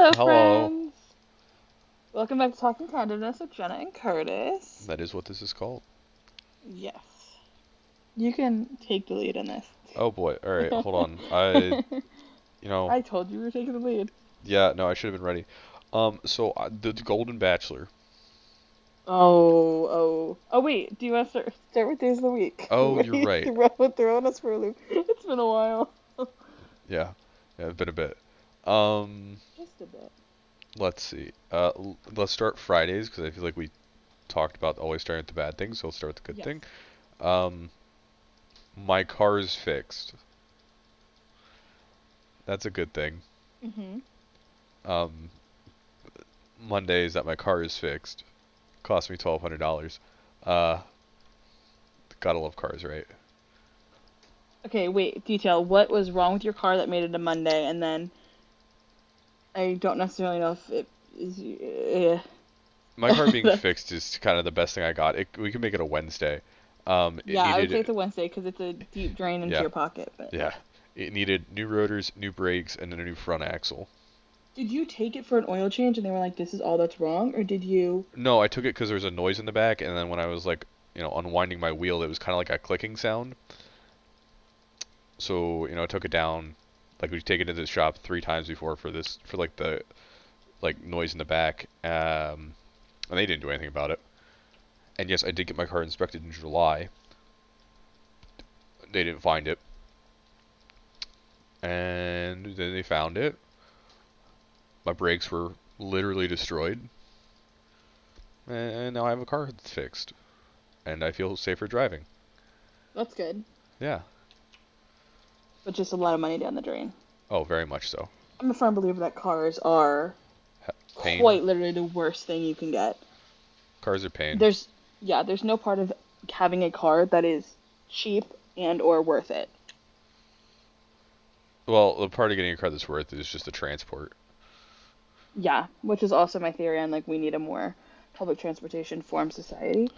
Hello, Hello. friends. Welcome back to Talking Tenderness with Jenna and Curtis. That is what this is called. Yes, you can take the lead in this. Oh boy. All right, hold on. You know, I told you we were taking the lead. yeah, no, I should have been ready. The Golden Bachelor. Oh. Wait, do you want to start with days of the week? Oh, you're Wait, right. throwing us for a loop. It's been a while. Yeah, yeah, it's been a bit. Um, Just a bit. let's see. Let's start Fridays because I feel like we talked about always starting with the bad thing, so we'll start with the good Yes. thing. Um, my car is fixed. That's a good thing. Mhm. Um, Monday is that my car is fixed. Cost me $1,200. Uh, gotta love cars, right? Okay, wait. Detail. What was wrong with your car that made it a Monday? And then I don't necessarily know if it is. My car being fixed is kind of the best thing I got. We can make it a Wednesday. It Yeah, I would say needed, it's a Wednesday because it's a deep drain into yeah, your pocket. But yeah. It needed new rotors, new brakes, and then a new front axle. did you take it for an oil change and they were like, "This is all that's wrong," or did you? No, I took it because there was a noise in the back, and then when I was like, unwinding my wheel, it was kind of like a clicking sound. So, I took it down. Like we take it to the shop 3 times before for like the like noise in the back. And they didn't do anything about it. And yes, I did get my car inspected in July. They didn't find it, and then they found it. My brakes were literally destroyed, and now I have a car that's fixed, and I feel safer driving. That's good, Yeah. but just a lot of money down the drain. Oh, very much so. I'm a firm believer that cars are Pain. quite literally the worst thing you can get. Cars are pain. There's yeah, there's no part of having a car that is cheap and or worth it. Well, the part of getting a car that's worth it is just the transport. Yeah, which is also my theory on like we need a more public transportation form society.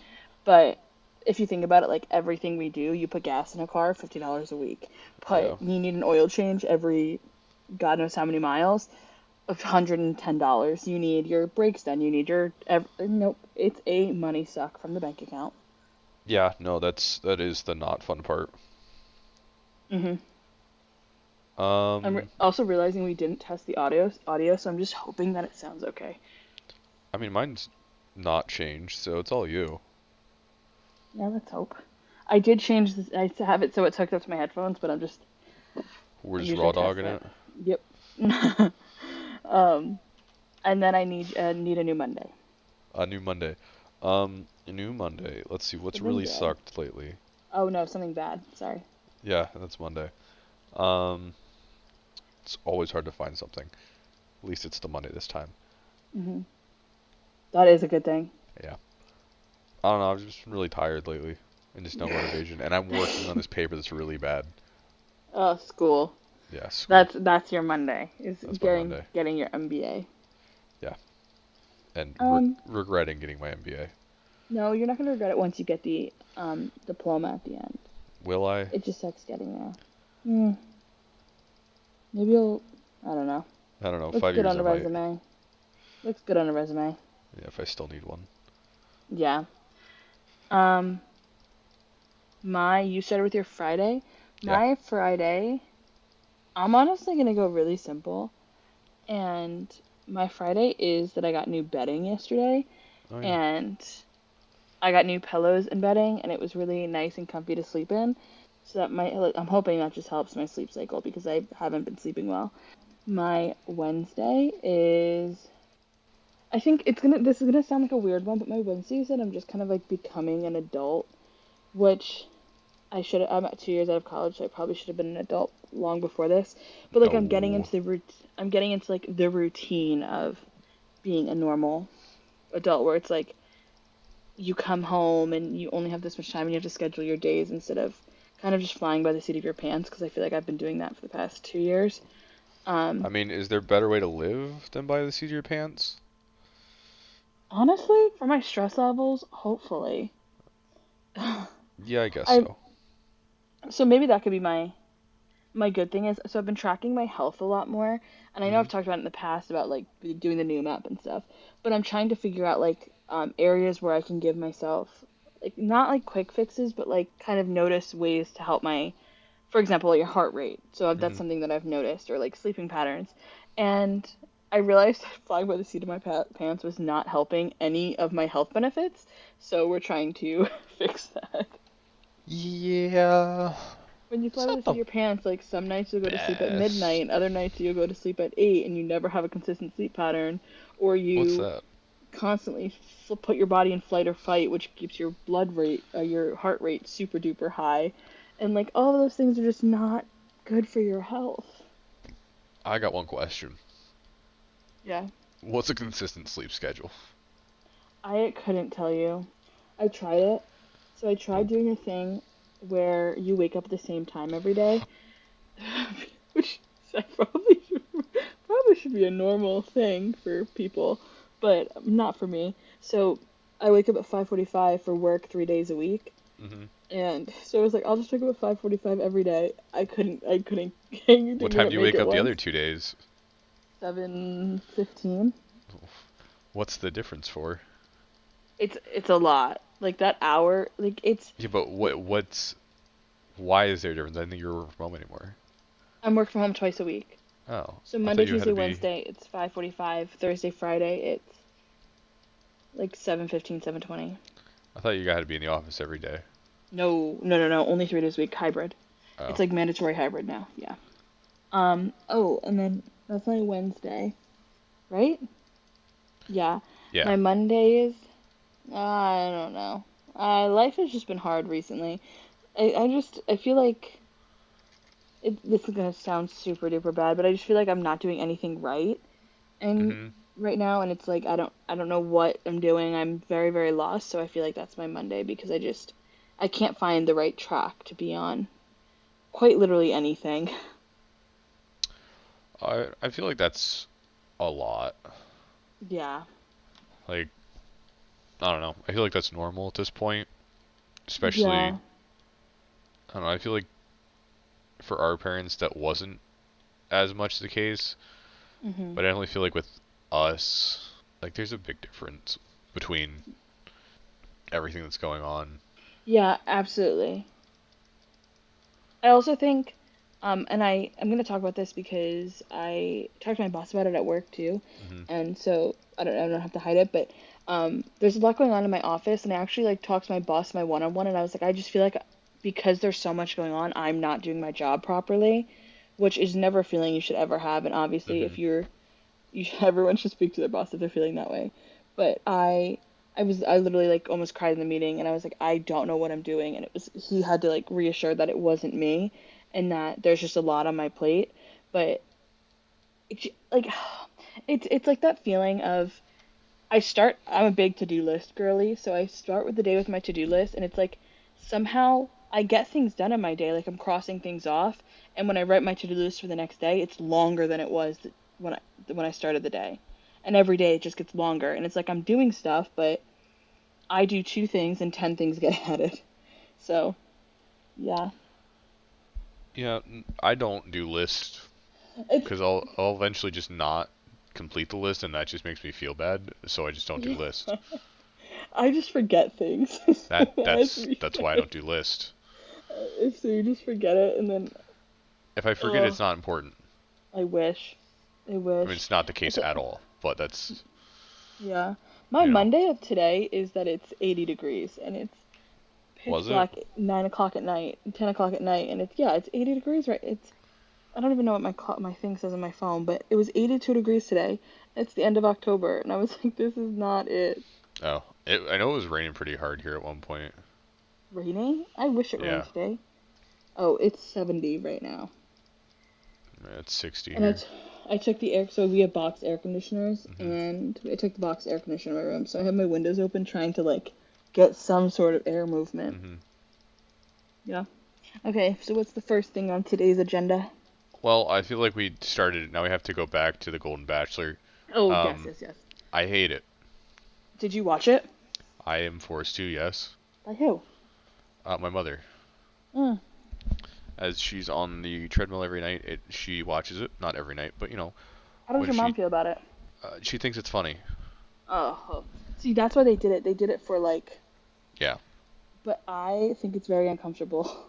But if you think about it, like everything we do, you put gas in a car, $50 a week. Yeah. Put you need an oil change every God knows how many miles, $110. You need your brakes done. You need nope. It's a money suck from the bank account. Yeah. No, that is the not fun part. hmm Um, also realizing we didn't test the audio, so I'm just hoping that it sounds okay. I mean, mine's not changed, so it's all you. Yeah, let's hope. I did change this. I have it so it's hooked up to my headphones, but We're I'm just usually raw dogging testing it. it. Yep. um, and then I need a new Monday. A new Monday. A new Monday. Let's see what's Something really good. sucked lately. Oh no, something bad. Sorry. Yeah, that's Monday. Um, it's always hard to find something. At least it's the Monday this time. hmm That is a good thing. Yeah. I don't know. I've just been really tired lately, and just no motivation. And I'm working on this paper that's really bad. Oh, school. Yeah, school. That's your Monday. Is That's my getting Monday. getting your MBA. Yeah, and Um, regretting getting my MBA. no, you're not gonna regret it once you get the diploma at the end. Will I? It just sucks getting there. Hmm. Maybe you'll. I don't know. I don't know. Looks Five good years on I a might. resume. Looks good on a resume. Yeah, if I still need one. Yeah. Um, you started with your Friday. Yeah. My Friday, I'm honestly gonna go really simple. And my Friday is that I got new bedding yesterday, Oh yeah. and I got new pillows and bedding, and it was really nice and comfy to sleep in. So that might, like, I'm hoping that just helps my sleep cycle because I haven't been sleeping well. My Wednesday is, I think this is gonna sound like a weird one, but my Wednesday is that I'm just kind of like becoming an adult, which I'm at 2 years out of college, so I probably should have been an adult long before this. But like No. I'm getting into like the routine of being a normal adult, where it's like you come home and you only have this much time and you have to schedule your days instead of kind of just flying by the seat of your pants. Because I feel like I've been doing that for the past 2 years. I Um, mean, is there a better way to live than by the seat of your pants? Honestly, for my stress levels, hopefully. Yeah, I guess I so. so maybe that could be my my good thing is, so I've been tracking my health a lot more, and I know Hmm. I've talked about it in the past about like doing the new map and stuff, but I'm trying to figure out like areas where I can give myself like not like quick fixes, but like kind of notice ways to help my, for example, like your heart rate. So that's Hmm. something that I've noticed, or like sleeping patterns, and I realized flying by the seat of my pants was not helping any of my health benefits, so we're trying to fix that. Yeah, When you it's fly by the not seat of the your pants, like some nights you'll go to sleep at best. midnight, other nights you'll go to sleep at 8, and you never have a consistent sleep pattern, or What's you that? constantly put your body in flight or fight, which keeps your blood rate, your heart rate super duper high, and like all of those things are just not good for your health. I got one question. Yeah, What's a consistent sleep schedule? I couldn't tell you. I tried it. So I tried Nope. doing a thing where you wake up at the same time every day, which probably should be a normal thing for people, but not for me. So I wake up at 5:45 for work 3 days a week, Hmm. and so I was like, I'll just wake up at 5:45 every day. I couldn't didn't What time do you make wake it up the once. other 2 days? 7:15. What's the difference for? It's a lot. Like that hour, like Yeah, but why is there a difference? I think you're working from home anymore. I'm working from home twice a week. Oh, So I thought Monday, you had Tuesday, to be. Wednesday, it's 5:45. Thursday, Friday, it's like 7:15, 7:20. I thought you had to be in the office every day. No, no, no, no. Only 3 days a week. Hybrid. It's Oh, like mandatory hybrid now. Yeah. Oh, and then that's my Wednesday, right? Yeah. yeah. My Mondays. I don't know. Life has just been hard recently. I feel like this is gonna sound super duper bad, but I just feel like I'm not doing anything right and Hmm. right now, and it's like I don't know what I'm doing. I'm very very lost, so I feel like that's my Monday because I can't find the right track to be on. Quite literally anything. I feel like that's a lot. Yeah. Like, I don't know. I feel like that's normal at this point. Especially, Yeah. I don't know. I feel like for our parents that wasn't as much the case, Mhm. but I definitely feel like with us, like there's a big difference between everything that's going on. Yeah, absolutely. I also think, and I'm gonna talk about this because I talked to my boss about it at work too, Hmm. and so I don't have to hide it, but there's a lot going on in my office, and I actually like talked to my boss my one-on-one, and I was like, I just feel like because there's so much going on, I'm not doing my job properly, which is never a feeling you should ever have, and obviously Hmm. if everyone should speak to their boss if they're feeling that way. But I literally like almost cried in the meeting and I was like I don't know what I'm doing and it was he had to like reassure that it wasn't me and that there's just a lot on my plate. But like it's like that feeling of I'm a big to-do list girly, so I start with the day with my to-do list and it's like somehow I get things done in my day, like I'm crossing things off, and when I write my to-do list for the next day, it's longer than it was when I started the day. And every day it just gets longer and it's like I'm doing stuff, but I do two things and 10 things get added. So, yeah. Yeah, I don't do lists It's because I'll eventually just not complete the list, and that just makes me feel bad. So I just don't do yeah. lists. I just forget things. That As that's we that's why I said. don't do lists. So you just forget it and then If I forget, oh, it's not important. I wish. I I mean, wish. it's not the case Okay. at all. But that's Yeah. My you know, Monday of today is that it's 80 degrees and it's pitch was it? black at 9 o'clock at night, 10 o'clock at night, and it's 80 degrees right. I don't even know what my thing says on my phone, but it was 82 degrees today. It's the end of October, and I was like, this is not it. Oh, I know it was raining pretty hard here at one point. Raining? I wish it rained Yeah, today. Oh, it's 70 right now. it's 60 And here. I took the air, so we have box air conditioners, Hmm. and I took the box air conditioner in my room, so I have my windows open trying to like get some sort of air movement. Hmm. Yeah. Okay, so what's the first thing on today's agenda? Well, I feel like we started. Now we have to go back to the Golden Bachelor. Oh, yes, Um, yes, yes. I hate it. Did you watch it? I am forced to. Yes. By who? My mother. Mm. as she's on the treadmill every night. She watches it, not every night, but How does when your mom feel about it? she thinks it's funny. Oh, see, that's why they did it. They did it for like, Yeah, but I think it's very uncomfortable.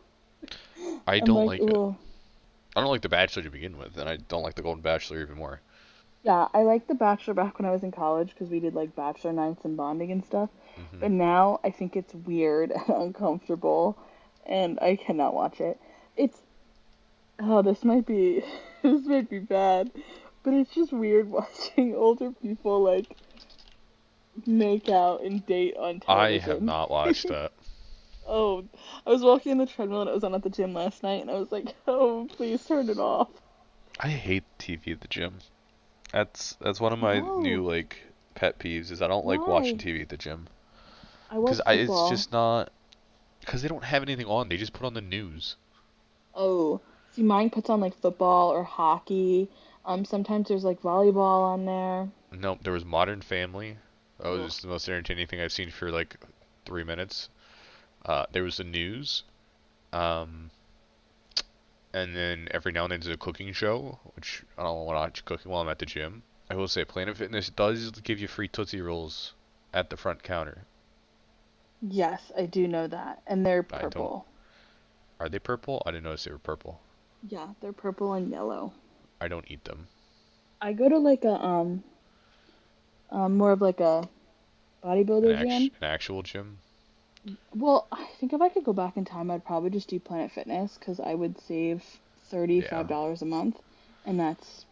I I'm don't like, like it. oh, I don't like The Bachelor to begin with, and I don't like The Golden Bachelor even more. yeah. I liked The Bachelor back when I was in college because we did like bachelor nights and bonding and stuff. Hmm. But now I think it's weird and uncomfortable, and I cannot watch it. It's oh, this might be this might be bad, but it's just weird watching older people like make out and date on I have television. not watched that. Oh, I was walking in the treadmill and it was on at the gym last night, and I was like, "Oh, please turn it off." I hate TV at the gym. That's one of my new No, pet peeves is I don't like watching why? TV at the gym I because watch it's football. just not because they don't have anything on. They just put on the news. Oh, see, mine puts on like football or hockey. Sometimes there's like volleyball on there. Nope, there was Modern Family. That was Ugh. just the most entertaining thing I've seen for like 3 minutes. There was the news, um, and then every now and then there's a cooking show, which I don't want to watch cooking while I'm at the gym. I will say Planet Fitness does give you free Tootsie Rolls at the front counter. Yes, I do know that, and they're I don't. purple. Are they purple? I didn't notice they were purple. Yeah, they're purple and yellow. I don't eat them. I go to like a more of like a bodybuilder gym. An actual gym. Well, I think if I could go back in time, I'd probably just do Planet Fitness because I would save Yeah, $35 a month, and that's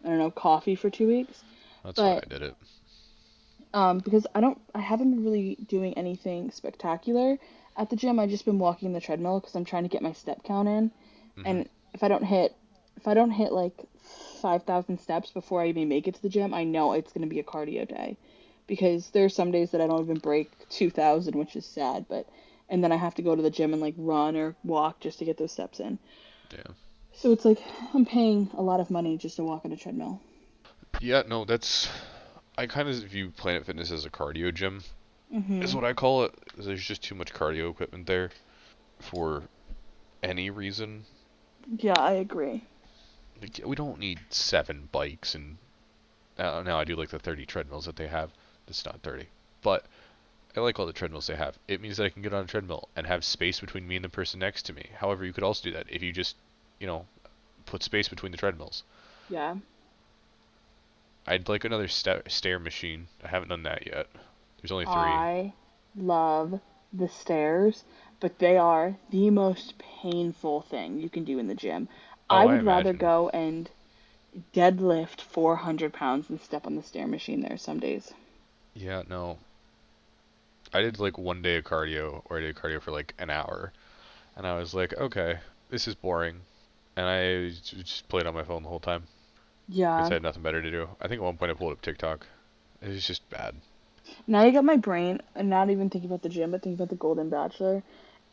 I don't know, coffee for 2 weeks. that's why But I did it. because I haven't been really doing anything spectacular at the gym. I've just been walking the treadmill because I'm trying to get my step count in, Hmm. and if I don't hit like 5,000 steps before I even make it to the gym, I know it's gonna be a cardio day, because there are some days that I don't even break 2,000, which is sad, but and then I have to go to the gym and like run or walk just to get those steps in. Yeah. So it's like I'm paying a lot of money just to walk on a treadmill. Yeah, no, that's. I kind of view Planet Fitness as a cardio gym, is Mhm. what I call it. There's just too much cardio equipment there for any reason. Yeah, I agree. Like, we don't need 7 bikes and now I do like the 30 treadmills that they have. It's not 30, but I like all the treadmills they have. It means that I can get on a treadmill and have space between me and the person next to me. However, you could also do that if you just, you know, put space between the treadmills. Yeah. I'd like another stair machine. I haven't done that yet. There's only three. I love the stairs, but they are the most painful thing you can do in the gym. Oh, I I would rather imagine. go and deadlift 400 pounds than step on the stair machine there some days. Yeah, no. I did like one day of cardio, or I did cardio for like an hour, and I was like, okay, this is boring, and I just played on my phone the whole time because Yeah. I had nothing better to do. I think at one point I pulled up TikTok. It was just bad. Now you got my brain, and not even thinking about the gym, but thinking about the Golden Bachelor.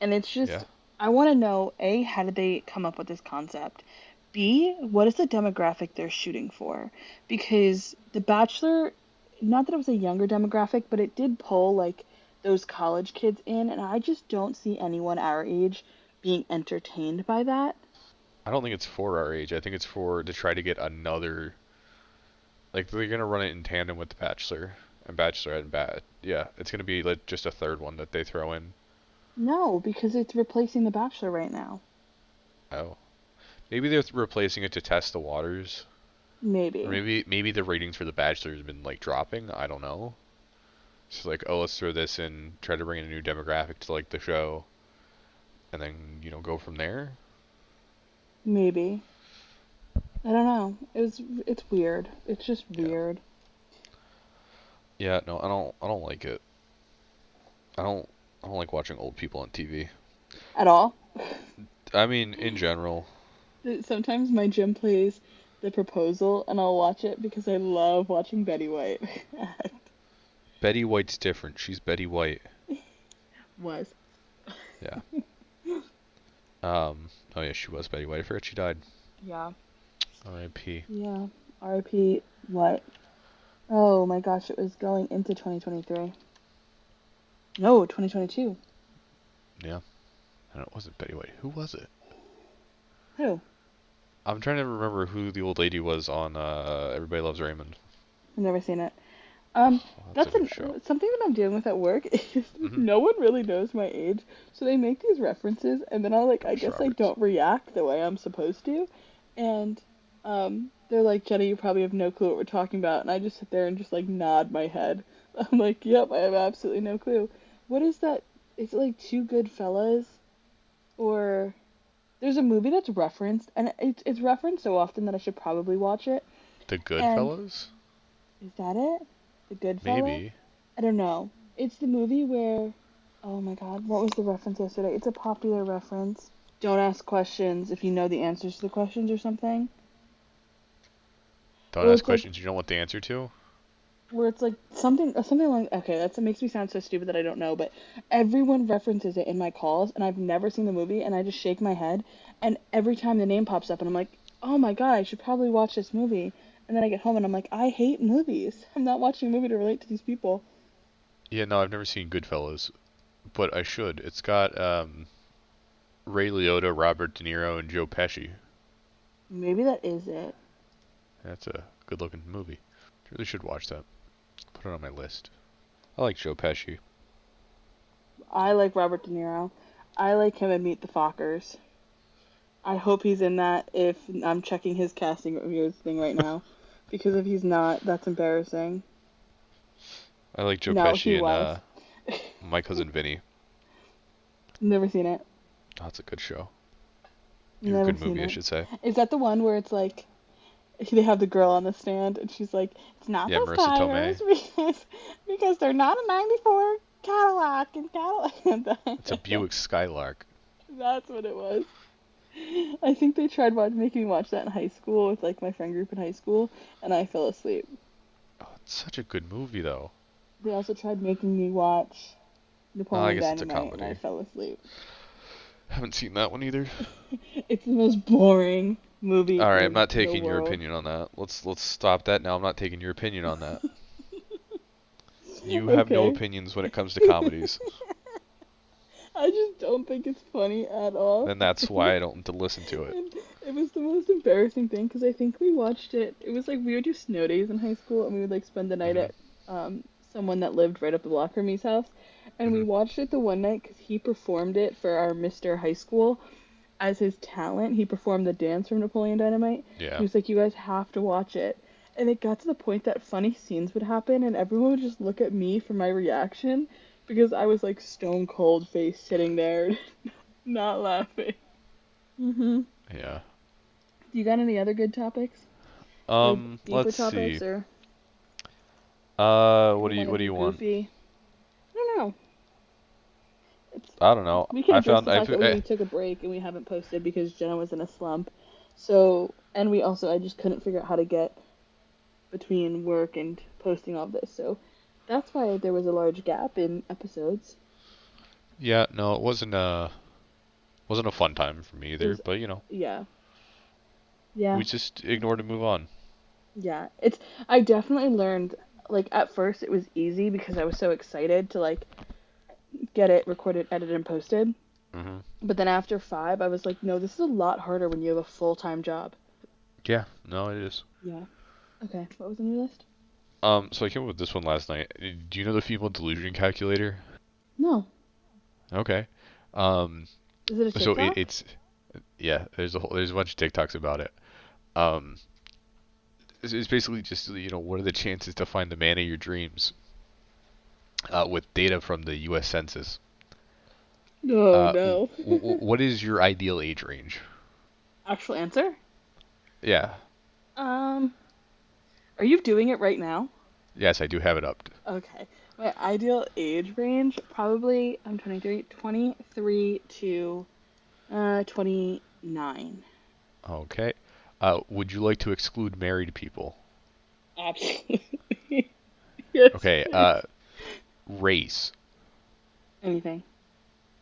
And it's Yeah, just, I want to know, A, how did they come up with this concept? B, what is the demographic they're shooting for? Because The Bachelor, not that it was a younger demographic, but it did pull like those college kids in, and I just don't see anyone our age being entertained by that. I don't think it's for our age. I think it's for to try to get another. Like they're gonna run it in tandem with the Bachelor and Bachelorette and Bad. Yeah, it's gonna be like just a third one that they throw in. No, because it's replacing The Bachelor right now. Oh, maybe they're replacing it to test the waters, or Maybe. maybe the ratings for the Bachelor has been like dropping. I don't know. It's like, oh, let's throw this in, try to bring in a new demographic to like the show, and then go from there. Maybe. I don't know. It's weird. It's just Yeah, weird. yeah. No, I don't like it. I don't. I don't like watching old people on TV. At all. I mean, in general, Sometimes my gym plays The Proposal, and I'll watch it because I love watching Betty White act. Betty White's different. She's Betty White. Was. Yeah. Oh yeah, she was Betty White. I forgot she died. Yeah. R.I.P. Yeah. RIP. What? Oh my gosh, it was going into 2023. No, 2022. Yeah. No, it wasn't Betty White. Who was it? Who? I'm trying to remember who the old lady was on Everybody Loves Raymond. I've never seen it. Oh, Um, that's a that's good show. something that I'm dealing with at work is Mm-hmm. no one really knows my age, so they make these references, and then I Chris guess I Roberts. don't react the way I'm supposed to, and they're like, Jenny, you probably have no clue what we're talking about, and I just sit there and just like nod my head. I'm like, yep, I have absolutely no clue. What is that? Is it like Two Good Fellas, or there's a movie that's referenced, and it's referenced so often that I should probably watch it. The And Goodfellas? is that it? The Goodfellas? Maybe. I don't know. It's the movie where, oh my God, what was the reference yesterday? It's a popular reference. Don't ask questions if you know the answers to the questions or something. Don't Where ask it's like, questions you don't want the answer to. where it's like something like, okay, that makes me sound so stupid that I don't know, but everyone references it in my calls, and I've never seen the movie, and I just shake my head, and every time the name pops up, and I'm like, oh my God, I should probably watch this movie. And then I get home and I'm like, I hate movies. I'm not watching a movie to relate to these people. Yeah, no, I've never seen Goodfellas, but I should. It's got Ray Liotta, Robert De Niro, and Joe Pesci. Maybe that is it. That's a good-looking movie. Really should watch that. Put it on my list. I like Joe Pesci. I like Robert De Niro. I like him in Meet the Fockers. I hope he's in that if I'm checking his casting reviews thing right now. Because if he's not, that's embarrassing. I like Joe No, he Pesci and was. My Cousin Vinny. Never seen it. Oh, that's a good show. Or a Never good seen movie, I it. should say. Is that the one where it's like they have the girl on the stand and she's like, it's not Yeah, those Marissa tires Tomei. because they're not a 94 Cadillac and Cadillac. It's a Buick Skylark. That's what it was. I think they tried making me watch that in high school with like my friend group in high school, and I fell asleep. Oh, it's such a good movie, though. They also tried making me watch Oh, I Napoleon guess it's a Dynamite, and I comedy. fell asleep. Haven't seen that one either. It's the most boring movie All right, I'm in not the taking your world. opinion on that. Let's stop that now. I'm not taking your opinion on that. You have no Okay. opinions when it comes to comedies. I just don't think it's funny at all. Then that's why I don't listen to it. And it was the most embarrassing thing because I think we watched it. It was like we would do snow days in high school, and we would like spend the night Mhm. at someone that lived right up the block from me's house. And we Mhm. watched it the one night because he performed it for our Mr. High School as his talent. He performed the dance from Napoleon Dynamite. He Yeah. was like, "You guys have to watch it." And it got to the point that funny scenes would happen, and everyone would just look at me for my reaction because I was like stone cold face sitting there, not laughing. Mhm. Yeah. Do you got any other good topics or deeper Let's see. topics, or What do want to you do want? goofy? I don't know. It's I don't know. we can I address found the fact that I we took a break and we haven't posted because Jenna was in a slump. So, and we also I just couldn't figure out how to get between work and posting all this. So that's why there was a large gap in episodes. yeah, no, it wasn't a fun time for me It either, was, but yeah, yeah, we just ignored and move on. yeah. It's I definitely learned like at first it was easy because I was so excited to like get it recorded, edited, and posted. Mhm. But then after 5, I was like, no, this is a lot harder when you have a full-time job. Yeah, no, it is. Yeah. Okay. What was on your list? So I came up with this one last night. Do you know the female delusion calculator? No. Okay. Um, Is it a so TikTok? it's yeah. There's a bunch of TikToks about it. Um, it's basically just what are the chances to find the man of your dreams? With data from the U.S. Census. No, no. What is your ideal age range? Actual answer? Yeah. Um, are you doing it right now? Yes, I do have it up. Okay. My ideal age range, probably, I'm 23, 23 to 29. Okay. Would you like to exclude married people? Absolutely. Yes, Okay. please. Race. Anything.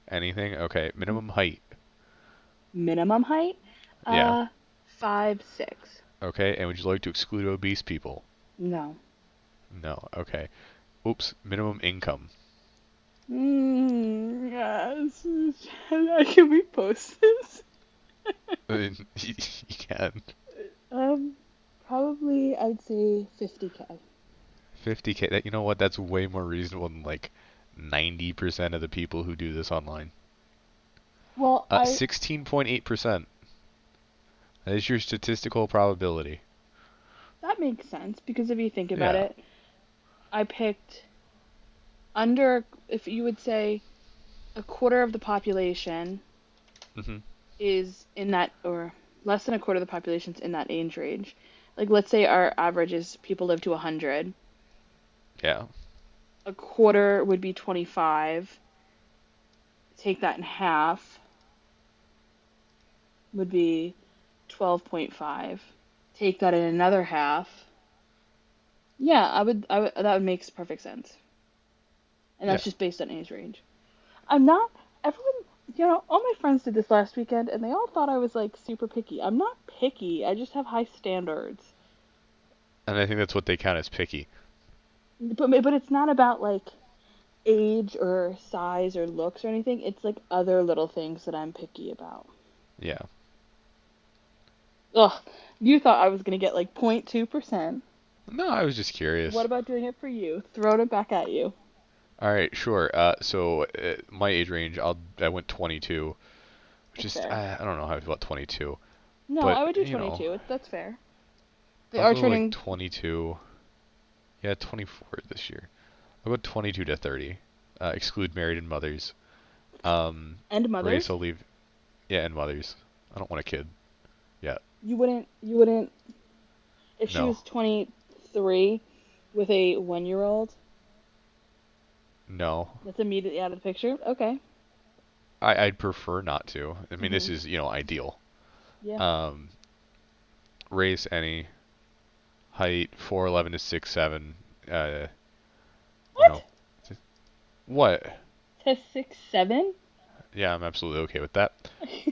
Anything? Okay. Minimum height. Minimum height? Yeah. 5'6". Okay. And would you like to exclude obese people? No. No. Okay. Oops. Minimum income. Yes. Can we post this? I mean, you can. Um, Probably I'd say 50K. 50K. That, you know what? That's way more reasonable than like 90% of the people who do this online. Well, I 16.8%. That is your statistical probability. that makes sense because if you think about Yeah. it, I picked under, if you would say a quarter of the population Mhm. is in that, or less than a quarter of the population's in that age range. Like, let's say our average is people live to 100. Yeah. A quarter would be 25. Take that in half would be 12.5. Take that in another half. Yeah, that would make perfect sense. And Yeah. that's just based on age range. I'm not, everyone, all my friends did this last weekend and they all thought I was like super picky. I'm not picky, I just have high standards. And I think that's what they count as picky. But it's not about like age or size or looks or anything. It's like other little things that I'm picky about. Yeah. Ugh, you thought I was gonna get like 0.2%. No, I was just What curious. about doing it for you? Throwing it back at you. All right, sure. So my age range, I went 22, which That's is fair. I don't know how I feel about 22, No, but I would do you know, 22. That's fair. They I'll are go like turning 22. Yeah, 24 this year. I'll go 22 to 30. Exclude married and mothers. end Race, mothers. I'll leave. Yeah, and mothers. I don't want a kid yet. You wouldn't, if she No, was 23 with a 1 year old, no. that's immediately out of the picture. Okay. I'd prefer not to. I mean, this Mhm. is ideal. Yeah. Um, race any, height 4'11 to 6'7. You What? know, what? To 6'7"? Yeah, I'm absolutely okay with that.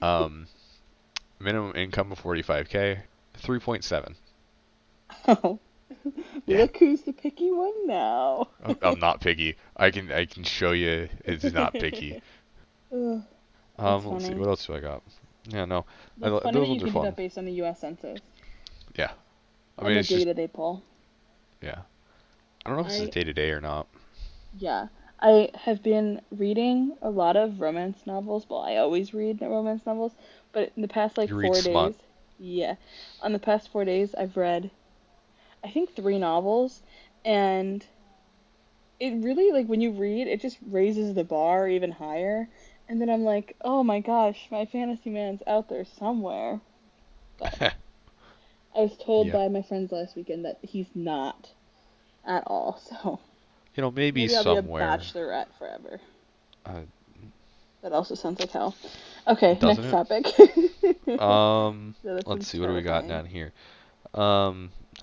Um, minimum income of 45K, 3.7. Oh, Yeah, look who's the picky one now. I'm not picky. I can show you it's not picky. Ugh, that's Let's see, what funny. else do I got? Yeah, no, That's funny that those you ones are can do fun. that based on the U.S. Census Yeah, I and mean the it's just data they pull. yeah. I don't know if this is I day to day or not. Yeah, I have been reading a lot of romance novels. Well, I always read the romance novels, but in the past like You read four smut. days, yeah, on the past 4 days, I've read I think three novels, and it really like when you read, it just raises the bar even higher. And then I'm like, oh my gosh, my fantasy man's out there somewhere. But I was told Yeah, by my friends last weekend that he's not at all. So maybe maybe I'll be a somewhere. bachelorette forever. Uh, That also sounds like hell. Okay, doesn't next it? topic. Yeah, that Let's sounds see, what do we got terrifying. down here?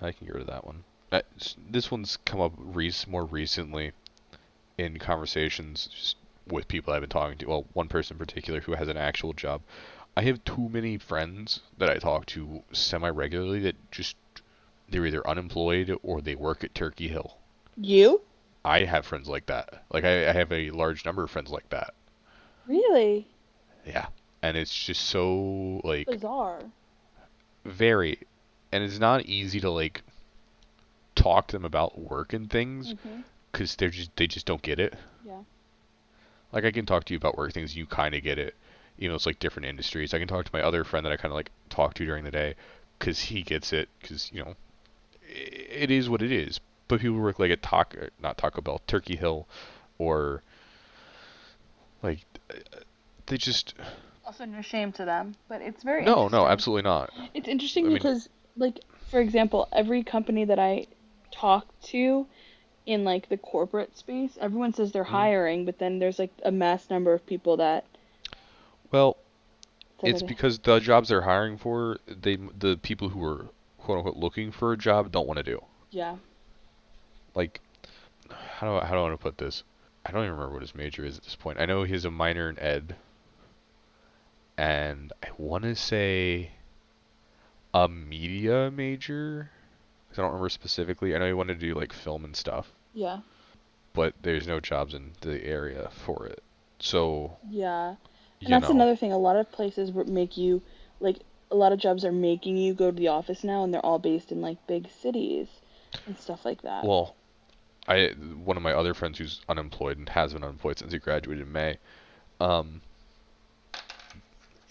I can get rid of that one. This one's come up more recently in conversations just with people I've been talking to. Well, one person in particular who has an actual job. I have too many friends that I talk to semi regularly that just they're either unemployed or they work at Turkey Hill. You? I have friends like that. Like I have a large number of friends like that. Really? Yeah, and it's just so like Bizarre. very, and it's not easy to like talk to them about work and things Mhm. because they just don't get it. Yeah. Like I can talk to you about work things, you kind of get it. It's like different industries. I can talk to my other friend that I kind of like talk to during the day because he gets it because it is what it is. But people work like at not Taco Bell, Turkey Hill, or like they just Also, no shame to them, but it's very no, interesting. absolutely not. It's interesting I mean, because, like, for example, every company that I talk to in like the corporate space, everyone says they're mm, hiring, but then there's like a mass number of people that well, said it's that. because the jobs they're hiring for, the people who are quote unquote looking for a job don't want to do. Yeah. Like, how do I want to put this? I don't even remember what his major is at this point. I know he has a minor in ed, and I want to say a media major. 'Cause I don't remember specifically. I know he wanted to do like film and stuff, Yeah. but there's no jobs in the area for it. So, Yeah. And you that's know, another thing. A lot of places make you like a lot of jobs are making you go to the office now, and they're all based in like big cities and stuff like that. Well, I one of my other friends who's unemployed and has been unemployed since he graduated in May. Um,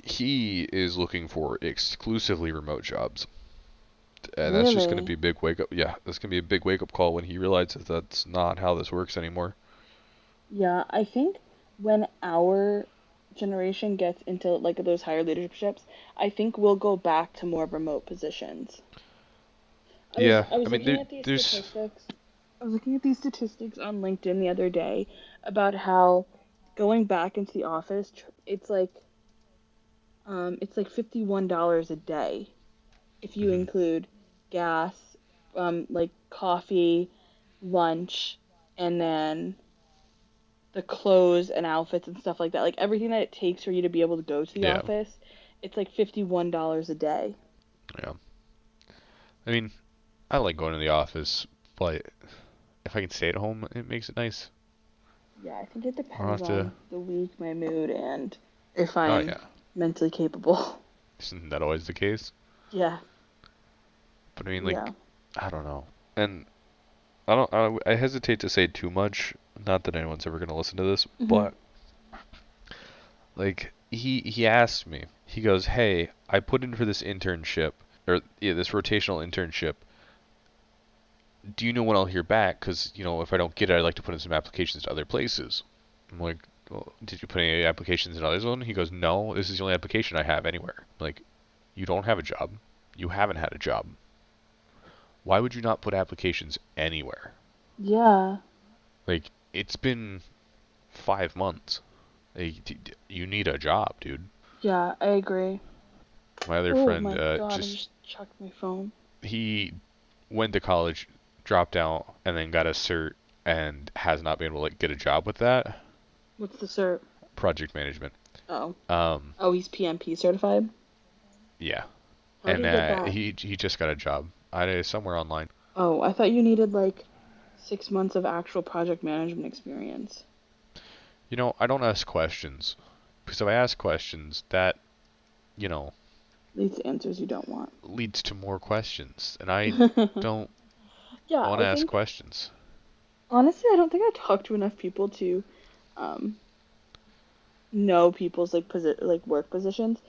he is looking for exclusively remote jobs, and that's just going to Really? be a big wake up. Yeah, that's going to be a big wake up call when he realizes that's not how this works anymore. Yeah, I think when our generation gets into like those higher leaderships, I think we'll go back to more remote positions. I was Yeah, I I was mean, looking at these there's. statistics. I was looking at these statistics on LinkedIn the other day about how going back into the office, it's like $51 a day if you Mhm. include gas, like coffee, lunch, and then the clothes and outfits and stuff like that. Like everything that it takes for you to be able to go to the Yeah, office, it's like $51 a day. yeah. I mean, I like going to the office, but if I can stay at home, it makes it nice. Yeah, I think it I don't depends have to. on the week, my mood, and if Oh I'm yeah, mentally capable. isn't that always the case? Yeah, But I mean, yeah. like, I don't know. And I don't. I hesitate to say too much. Not that anyone's ever gonna listen to this, Hmm. but like, he asked me. He goes, "Hey, I put in for this internship, or yeah, this rotational internship. Do you know when I'll hear back? Because if I don't get it, I'd like to put in some applications to other places." I'm like, well, "Did you put any applications in others?" One? He goes, "No, this is the only application I have anywhere." I'm like, you don't have a job. You haven't had a job. Why would you not put applications anywhere? Yeah, Like, it's been 5 months. Like, you need a job, dude. yeah, I agree. My other Oh friend, my God, I just just chucked my phone. he went to college, dropped out, and then got a cert, and has not been able to like get a job with that. What's the cert? Project management. Oh, Um, oh, he's PMP certified. yeah, How'd and he get that? he just got a job. I somewhere online. Oh, I thought you needed like 6 months of actual project management experience. I don't ask questions because if I ask questions, that you know Leads to answers you don't want. leads to more questions, and I don't Yeah, want to I ask think questions. honestly, I don't think I talk to enough people to um, know people's like work positions.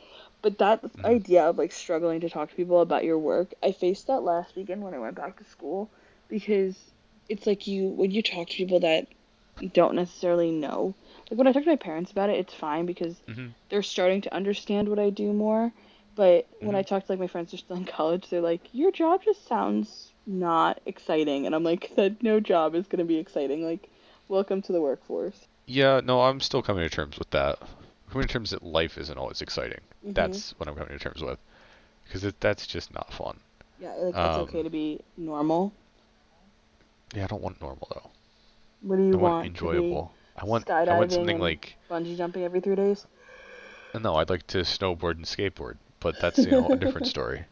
But that Mhm. idea of like struggling to talk to people about your work, I faced that last weekend when I went back to school because it's like you when you talk to people that don't necessarily know. Like when I talk to my parents about it, it's fine because Mhm. they're starting to understand what I do more. But when I Mhm. talk to like my friends who are still in college, they're like, "Your job just sounds not exciting," and I'm like, "That no job is gonna be exciting. Like, welcome to the workforce." Yeah, no, I'm still coming to terms with that. Coming to terms that life isn't always exciting. Mhm. That's what I'm coming to terms with because that's just not fun. Yeah, like it's okay Um, to be normal. yeah, I don't want normal though. What do I you want want to be? enjoyable. I want Skydiving something and like bungee jumping every 3 days? no, I'd like to snowboard and skateboard, but that's a different story.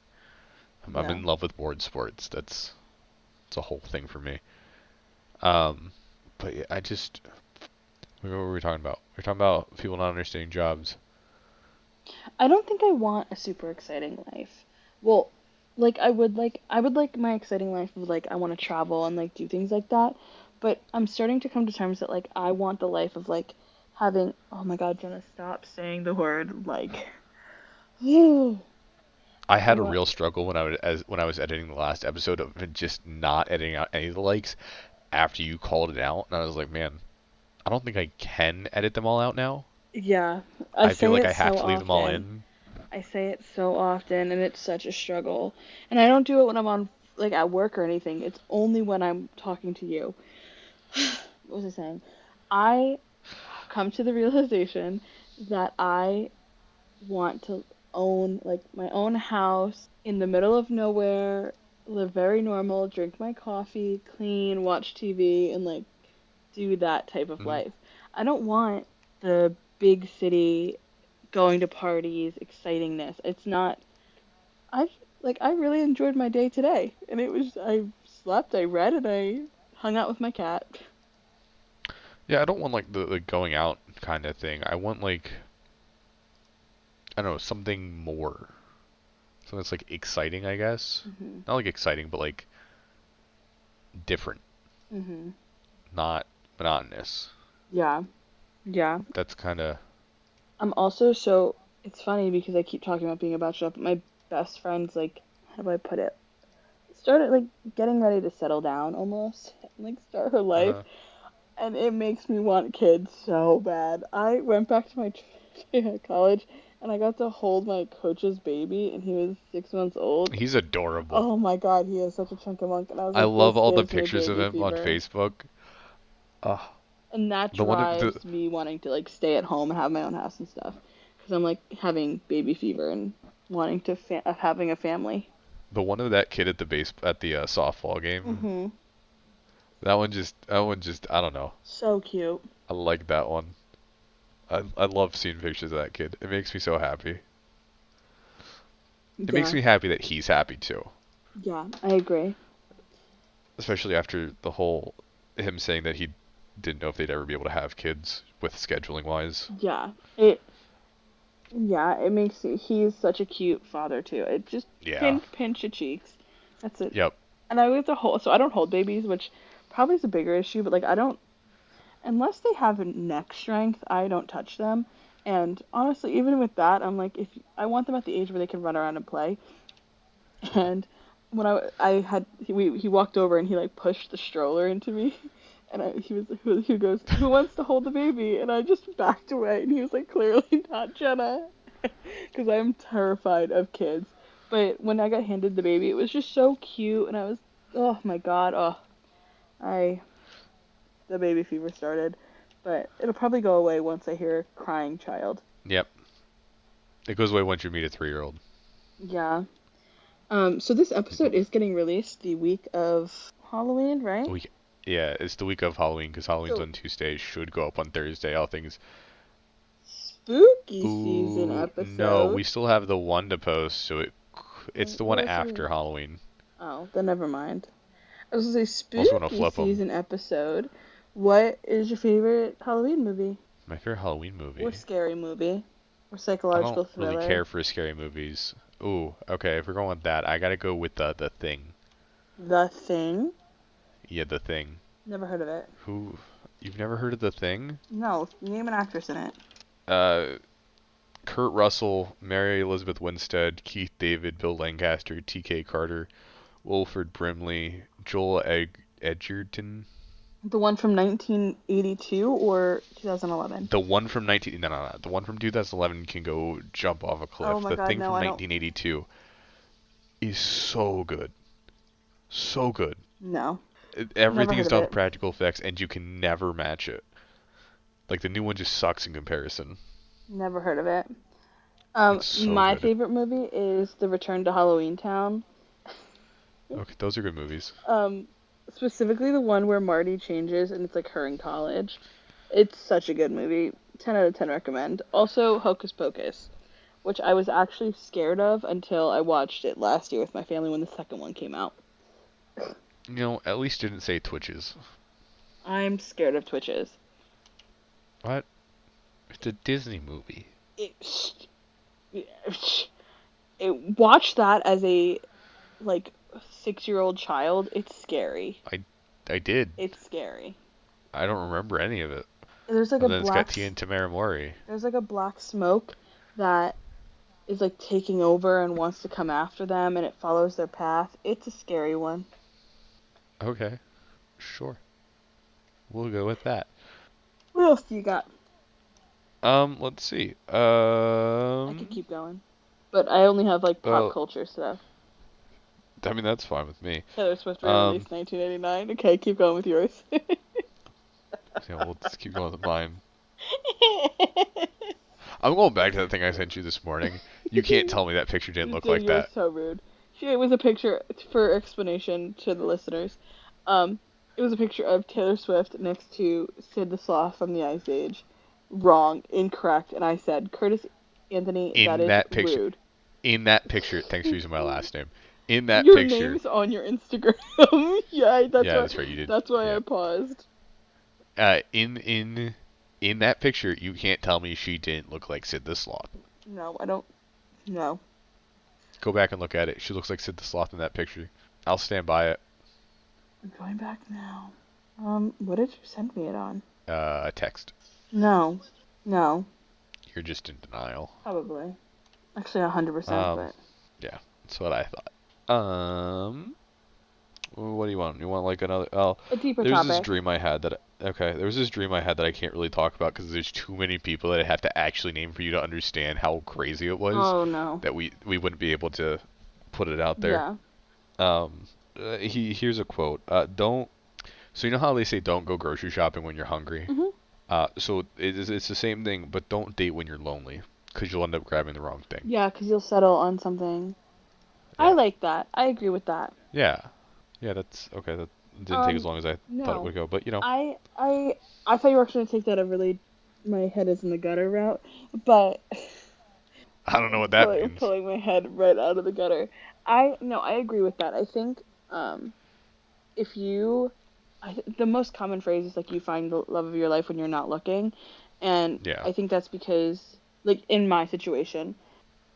I'm Yeah. in love with board sports. That's it's a whole thing for me. Um, but yeah, what were we talking about? We are talking about people not understanding jobs. I don't think I want a super exciting life. Well, like I would like my exciting life of like I want to travel and like do things like that. But I'm starting to come to terms that like I want the life of like having oh my God, Jenna, stop saying the word like I I had a want real struggle when I was editing the last episode of just not editing out any of the likes after you called it out, and I was like, man, I don't think I can edit them all out now. yeah, I I feel say like it I have so to leave them all often. in. I say it so often and it's such a struggle. And I don't do it when I'm on like at work or anything. It's only when I'm talking to you. What was I saying? I have come to the realization that I want to own like my own house in the middle of nowhere, live very normal, drink my coffee, clean, watch TV, and like do that type of Hmm. life. I don't want the big city going to parties, excitingness. It's not. I I really enjoyed my day today, and it was I slept, I read, and I hung out with my cat. Yeah, I don't want like the going out kind of thing. I want like I don't know, something more. Something that's like exciting, I guess. Mhm. Not like exciting, but like different, Mhm. not monotonous. Yeah. Yeah. That's kind of. I'm also so it's funny because I keep talking about being a bachelor, but my best friend's like, how do I put it? Started like getting ready to settle down almost, and, like start her life, and it makes me want kids so bad. I went back to my college, and I got to hold my coach's baby, and he was 6 months old. He's adorable. Oh my God, he is such a chunk of monk, and I was I like, love this all the gives me pictures of baby him on fever. Facebook. Uh, And that the one drives me wanting to like stay at home and have my own house and stuff, because I'm like having baby fever and wanting to having a family. the one of that kid at the softball game. Mhm. That one just I don't know. So cute. I like that one. I love seeing pictures of that kid. It makes me so happy. It makes Yeah. me happy that he's happy too. Yeah, I agree. Especially after the whole him saying that he didn't know if they'd ever be able to have kids with scheduling wise. Yeah. It makes he's such a cute father too. It just Yeah. pinch your cheeks. That's it. Yep. And I have to hold so I don't hold babies, which probably is a bigger issue, but like I don't unless they have neck strength, I don't touch them. And honestly, even with that, I'm like if I want them at the age where they can run around and play. And when I had he walked over and he like pushed the stroller into me, and he goes, who wants to hold the baby? And I just backed away, and he was like, clearly not Jenna, because I'm terrified of kids. But when I got handed the baby, it was just so cute, and I was, oh my God, I the baby fever started, but it'll probably go away once I hear a crying child. Yep. It goes away once you meet a 3-year-old. Yeah. So this episode is getting released the week of Halloween, right? We, yeah, it's the week of Halloween because Halloween's So on Tuesday. Should go up on Thursday. All things. spooky season Ooh, no, episode. we still have the one to post, so it's the one What else are after we? Halloween. Oh, then never mind. I was gonna say Unless you want to spooky flip them. season episode. What is your favorite Halloween movie? My favorite Halloween Or movie. scary movie? Or I don't psychological really thriller? care for scary movies. Ooh, okay, if we're going with that, I gotta go with the Thing. The Thing? Yeah, The Thing. Never heard of it. Who? You've never heard of The Thing? No, name an actress in it. Uh, Kurt Russell, Mary Elizabeth Winstead, Keith David, Bill Lancaster, T.K. Carter, Wilford Brimley, Joel Edgerton. The one from 1982 or 2011? The one from 19 no, no, no. The one from 2011 can go jump off a Oh cliff. my The God, Thing no, from I don't. 1982 is so good. So good. No, never Everything heard is of done with it. practical effects and you can never match it. Like the new one just sucks in comparison. Never heard of it. It's so My good. favorite movie is The Return to Halloween Town. Okay, those are good movies. Um, Specifically the one where Marty changes and it's like her in college. It's such a good movie. 10 out of 10 recommend. Also, Hocus Pocus, which I was actually scared of until I watched it last year with my family when the second one came out. You know, at least didn't say Twitches. I'm scared of Twitches. What? It's a Disney movie. It, watch that as a like 6-year-old child. It's scary. I did. It's scary. I don't remember any of it. There's like a And then it's got black Tia and Tamara Mori. there's like a black smoke that is like taking over and wants to come after them and it follows their path. It's a scary one. Okay, sure. We'll go with that. What else do you got? Let's see. I could keep going. But I only have like pop Well, culture stuff. I mean that's fine with me. Taylor Swift Um, re-released 1989. Okay, keep going with yours. yeah, we'll just keep going with mine. I'm going back to that thing I sent you this morning. You can't tell me that picture didn't look Dude, like you're that. so rude. It was a picture for explanation to the listeners. Um, it was a picture of Taylor Swift next to Sid the Sloth from the Ice Age. Wrong, incorrect, and I said, Curtis Anthony, that In is that picture, rude. thanks for using my last name. In that Your picture, name's on your Instagram. Yeah, yeah, that's right, you did. That's why Yeah. I paused. In that picture, you can't tell me she didn't look like Sid the Sloth. No, I don't. No. Go back and look at it. She looks like Sid the Sloth in that picture. I'll stand by it. I'm going back now. What did you send me it on? A text. No. No. You're just in denial. Probably. Actually, 100%, Um, but. yeah, that's what I thought. What do you want? You want like another? Oh, A deeper there's this topic. dream I had that. Okay, there was this dream I had that I can't really talk about because there's too many people that I have to actually name for you to understand how crazy it was. Oh, no. That we wouldn't be able to put it out there. Yeah. Here's a quote. Don't. So you know how they say don't go grocery shopping when you're hungry. Mhm. So it's the same thing, but don't date when you're lonely because you'll end up grabbing the wrong thing. Yeah, because you'll settle on something. I Yeah. like that. I agree with that. Yeah. Yeah. That's okay. That didn't take as Um, long as I thought it no. would go, but I I I thought you were actually gonna take that a really my head is in the gutter route, but I don't know what that means. pulling my head right out of the gutter. I agree with that. I think um if you the most common phrase is like you find the love of your life when you're not looking, and Yeah. I think that's because like in my situation,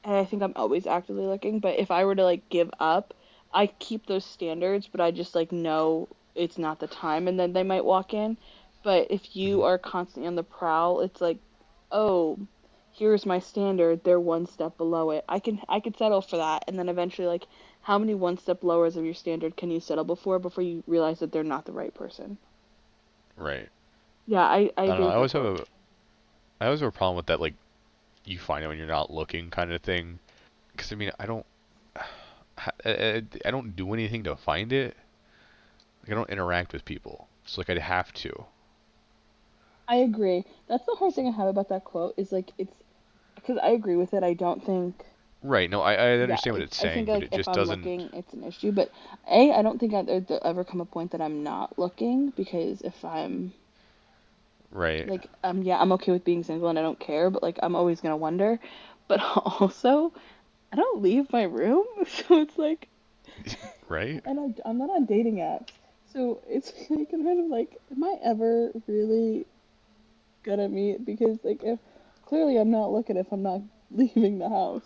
and I think I'm always actively looking, but if I were to like give up, I keep those standards, but I just like know it's not the time and then they might walk in. But if Hmm. you are constantly on the prowl, it's like, oh, here's my standard, they're one step below it. I could settle for that and then eventually like how many one step lowers of your standard can you settle before you realize that they're not the right person? Right. Yeah, I I don't agree know. with that quote. I always have a problem with that. Like you find it when you're not looking, kind of thing. Because I mean, I don't do anything to find it. Like I don't interact with people, so like I'd have to. I agree. That's the hard thing I have about that quote is like it's because I agree with it. I don't think Right. No, I yeah, understand what it's I think saying, but like it if just I'm doesn't. looking, it's an issue. But I don't think there'll ever come a point that I'm not looking because if I'm Right. like, yeah, I'm okay with being single and I don't care, but like I'm always gonna wonder. But also, I don't leave my room, so it's like, Right. and I'm not on dating apps, so it's like I'm kind of like, am I ever really gonna meet? Because like if clearly I'm not looking if I'm not leaving the house.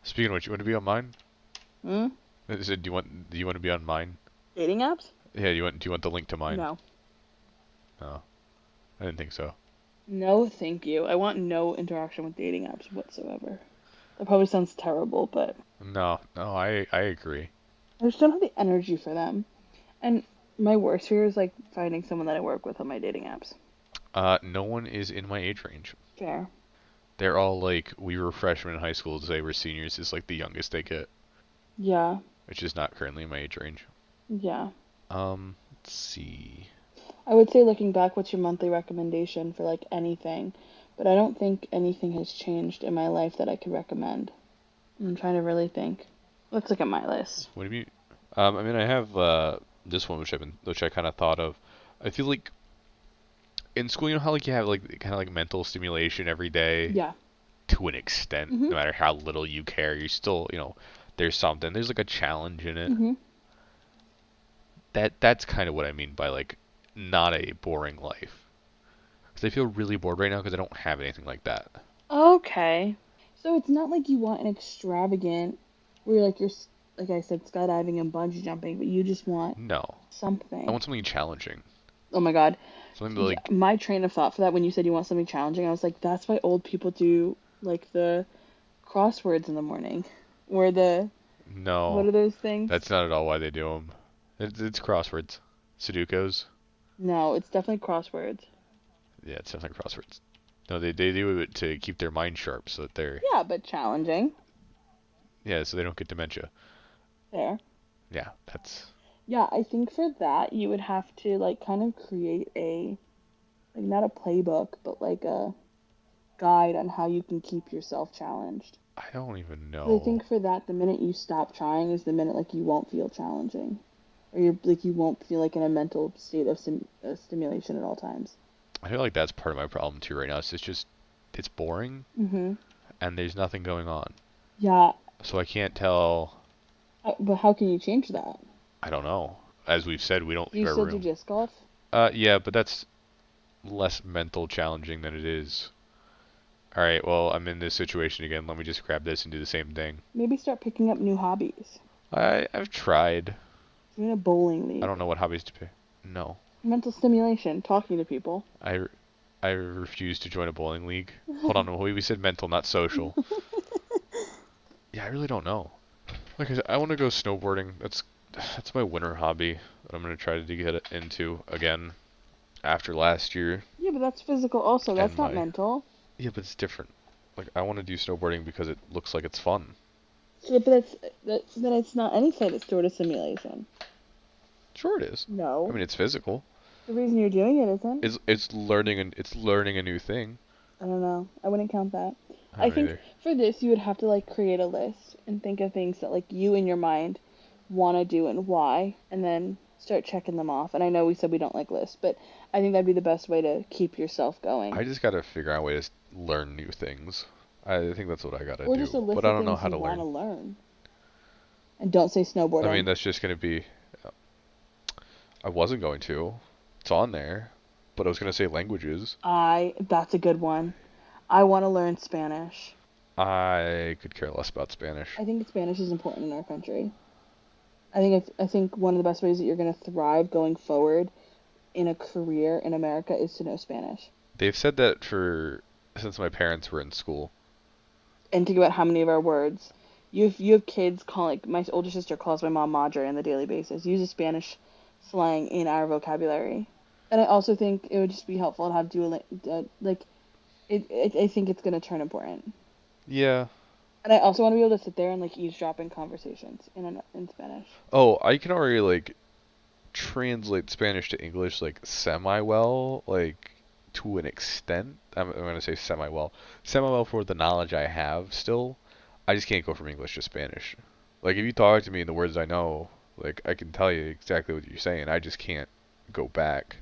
Speaking of which, you want to be on mine? Hmm? I said, do you want to be on mine? Dating apps? Yeah, do you want the link to mine? No. Oh, I didn't think so. No, thank you. I want no interaction with dating apps whatsoever. That probably sounds terrible, but No, I agree. I just don't have the energy for them. And my worst fear is like finding someone that I work with on my dating apps. No one is in my age range. Fair. They're all like we were freshmen in high school, they were seniors. Is like the youngest they get, Yeah. which is not currently in my age range. Yeah. Let's see. I would say looking back, what's your monthly recommendation for like anything? But I don't think anything has changed in my life that I could recommend. I'm trying to really think. Let's look at my list. What do you mean? I mean, I have this one which I kind of thought of. I feel like in school, you know how like you have like kind of like mental stimulation every day Yeah. to an extent, Mhm. no matter how little you care, you still, there's something. There's like a challenge in it. Mhm. That's kind of what I mean by like not a boring life. Because I feel really bored right now because I don't have anything like that. Okay. So it's not like you want an extravagant where like I said skydiving and bungee jumping, but you just want No, I something. want something challenging. Oh my God. Something that Yeah, like my train of thought for that when you said you want something challenging, I was like, that's why old people do like the crosswords in the morning or the what no, are those things? that's not at all why they do them. It's crosswords, Sudokus. No, it's definitely crosswords. Yeah, it sounds like crosswords. No, they do it to keep their mind sharp so that they're Yeah, but challenging. yeah, so they don't get dementia. There. Yeah, that's Yeah, I think for that you would have to like kind of create a like not a playbook, but like a guide on how you can keep yourself challenged. I don't even 'Cause I know. think for that, the minute you stop trying is the minute like you won't feel challenging, or you're like you won't feel like in a mental state of stimulation at all times. I feel like that's part of my problem too right now. It's boring Mhm. and there's nothing going on. Yeah, So I can't tell. but how can you change that? I don't know. As we've said, we don't Do leave you our still do room. disc golf? Yeah, but that's less mental challenging than it is. All right, well, I'm in this situation again. Let me just grab this and do the same thing. Maybe start picking up new hobbies. I've tried. Join a bowling I league. don't know what hobbies to pick. No, Mental stimulation, talking to people. I refuse to join a bowling league. Hold on, we said mental, not social. Yeah, I really don't know. Like I said, I want to go snowboarding. That's my winter hobby that I'm gonna try to get into again after last year. Yeah, but that's physical also. And That's not my mental. yeah, but it's different. Like I want to do snowboarding because it looks like it's fun. Yeah, but then it's not any sort of simulation. Sure, it is. I No. mean, it's physical. The reason you're doing it isn't. It's learning a new thing. I don't know. I wouldn't count that. I I don't think either. for this you would have to like create a list and think of things that like you in your mind want to do and why, and then start checking them off. And I know we said we don't like lists, but I think that'd be the best way to keep yourself going. I just gotta figure out a way to learn new things. I think that's what I gotta Or just do, a but list I of don't know things how you to want to learn. learn. And don't say I mean, snowboarding. that's just gonna be. I wasn't going to. It's on there, but I was gonna say languages. That's a good one. I want to learn Spanish. I could care less about Spanish. I think Spanish is important in our country. I think one of the best ways that you're going to thrive going forward in a career in America is to know Spanish. They've said that for since my parents were in school. And think about how many of our words you have kids calling, like my older sister calls my mom Madre on the daily basis, uses Spanish slang in our vocabulary. And I also think it would just be helpful to have like I think it's going to turn important. Yeah. And I also want to be able to sit there and like eavesdrop in conversations in Spanish. Oh, I can already like translate Spanish to English like semi well, like to an extent. I'm gonna say semi well for the knowledge I have still. I just can't go from English to Spanish. Like if you talk to me in the words I know, like I can tell you exactly what you're saying. I just can't go back,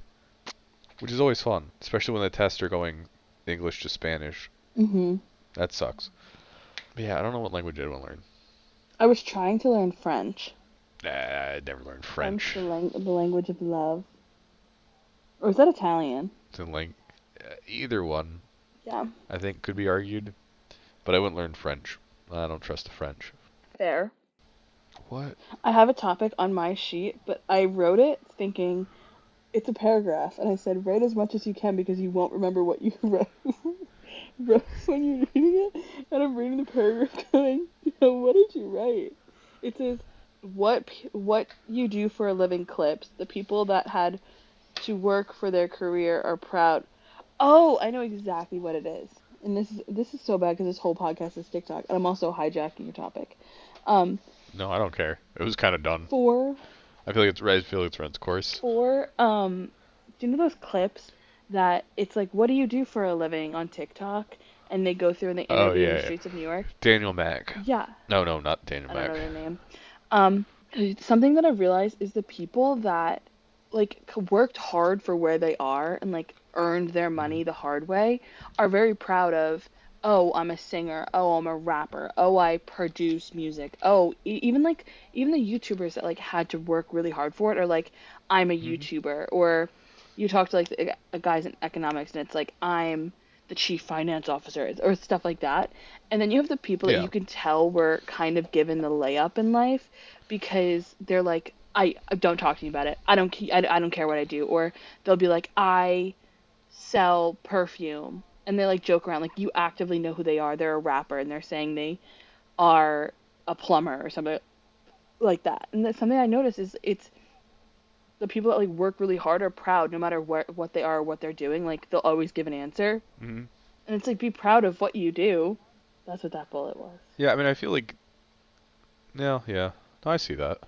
which is always fun, especially when the tests are going English to Spanish. Mhm. That sucks. But yeah, I don't know what language I want to learn. I was trying to learn French. I never learned French, French. the language of love. Or is that Italian? It's in like either one. Yeah. I think could be argued, but I wouldn't learn French. I don't trust the French. Fair. What? I have a topic on my sheet, but I wrote it thinking it's a paragraph, and I said write as much as you can because you won't remember what you wrote when you're reading it. And I'm reading the paragraph going, what did you write? It says what you do for a living clips. The people that had to work for their career are proud. Oh, I know exactly what it is. And this is so bad because this whole podcast is TikTok, and I'm also hijacking your topic. Um, No, I don't care. It was kind of done. for I feel like it's run its course. do you know those clips that it's like, what do you do for a living on TikTok? And they go through and they Oh interview in the yeah, yeah. streets of New York. Daniel Mack. Yeah, No, no, not Daniel I don't Mack. know their name. Um, something that I've realized is the people that like worked hard for where they are and like earned their Hmm. money the hard way are very proud of, oh, I'm a singer, oh, I'm a rapper, oh, I produce music, oh, even the YouTubers that like had to work really hard for it are like, I'm a Hmm. YouTuber. Or you talk to like the guys in economics and it's like, I'm the chief finance officer or stuff like that. And then you have the people that Yeah. you can tell were kind of given the layup in life because they're like, I don't talk to me about it. I don't care what I do. Or they'll be like, I sell perfume, and they like joke around like you actively know who they are. They're a rapper, and they're saying they are a plumber or something like that. And that's something I notice is it's the people that like work really hard are proud no matter what they are or what they're doing. Like they'll always give an answer, Hmm. and it's like be proud of what you do. That's what that bullet was. Yeah, I mean, I feel like. Yeah, yeah. No, I see that.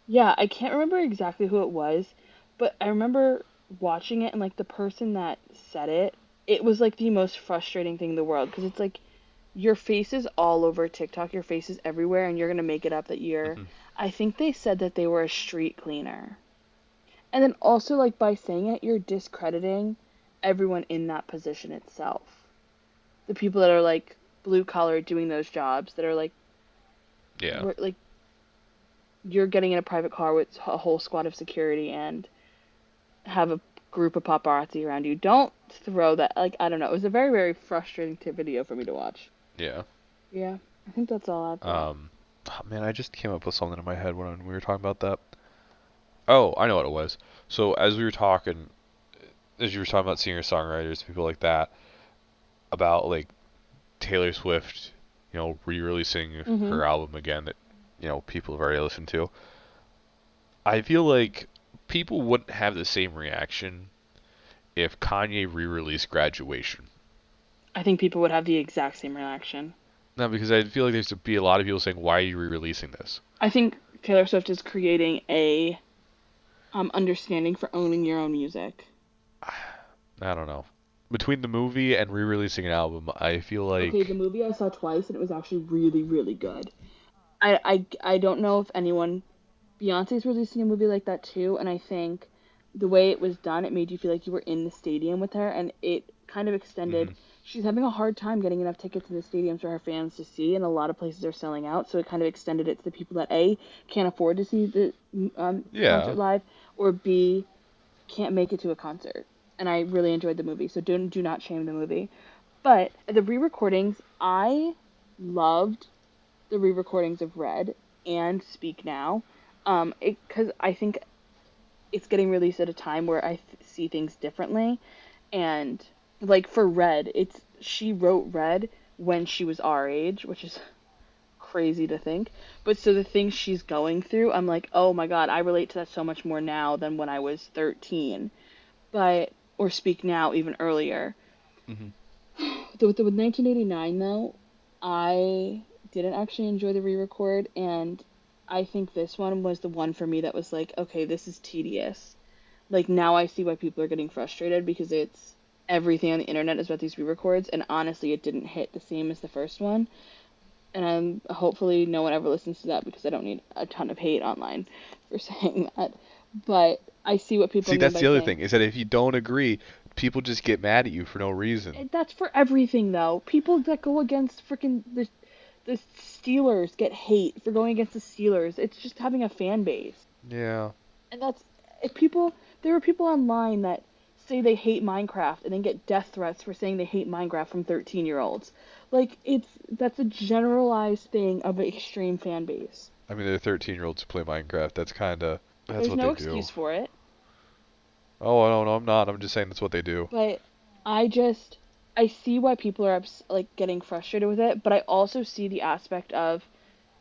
Yeah, I can't remember exactly who it was, but I remember watching it and like the person that said it was like the most frustrating thing in the world because it's like your face is all over TikTok, your face is everywhere, and you're gonna make it up that you're. Hmm. I think they said that they were a street cleaner, and then also like by saying it, you're discrediting everyone in that position itself. The people that are like blue collar doing those jobs that are like Yeah. like you're getting in a private car with a whole squad of security and have a group of paparazzi around you. Don't throw that, like, I don't know. It was a very, very frustrating video for me to watch. Yeah. Yeah, I think that's all I've got. Oh, man, I just came up with something in my head when we were talking about that. Oh, I know what it was. So as we were talking, as you were talking about singer-songwriters, people like that, about like Taylor Swift, re-releasing Mhm. her album again that, people have already listened to. I feel like people wouldn't have the same reaction if Kanye re-released Graduation. I think people would have the exact same reaction. No, because I feel like there's to be a lot of people saying, "Why are you re-releasing this?" I think Taylor Swift is creating a understanding for owning your own music. I don't know. Between the movie and re-releasing an album, I feel Okay, the like, movie I saw twice and it was actually really, really good. I don't know if anyone Beyonce's releasing a movie like that too, and I think the way it was done, it made you feel like you were in the stadium with her, and it kind of extended. mhm, She's having a hard time getting enough tickets in the stadiums for her fans to see, and a lot of places are selling out. So it kind of extended it to the people that A, can't afford to see the concert yeah. live, or B, can't make it to a concert. And I really enjoyed the movie, so do not shame the movie. But the re-recordings, I loved the re-recordings of Red and Speak Now, because I think it's getting released at a time where I see things differently, and like for Red, it's she wrote Red when she was our age, which is crazy to think. But so the things she's going through, I'm like, oh my god, I relate to that so much more now than when I was 13. But or Speak Now even earlier. Mhm. With 1989 though, I didn't actually enjoy the re-record, and I think this one was the one for me that was like, okay, this is tedious. Like now I see why people are getting frustrated because it's everything on the internet is about these re-records, and honestly, it didn't hit the same as the first one. And hopefully no one ever listens to that because I don't need a ton of hate online for saying that. But I see what people See, mean that's by the other saying thing is that if you don't agree, people just get mad at you for no reason. that's for everything though. People that go against freaking the Steelers get hate for going against the Steelers. It's just having a fan base. Yeah. And that's if people there are people online that say they hate Minecraft and then get death threats for saying they hate Minecraft from 13-year-olds. Like that's a generalized thing of an extreme fan base. I mean, they're 13-year-olds who play Minecraft. That's There's what no they do. excuse for it. Oh, I don't know. I'm not. I'm just saying that's what they do. But I see why people are like getting frustrated with it, but I also see the aspect of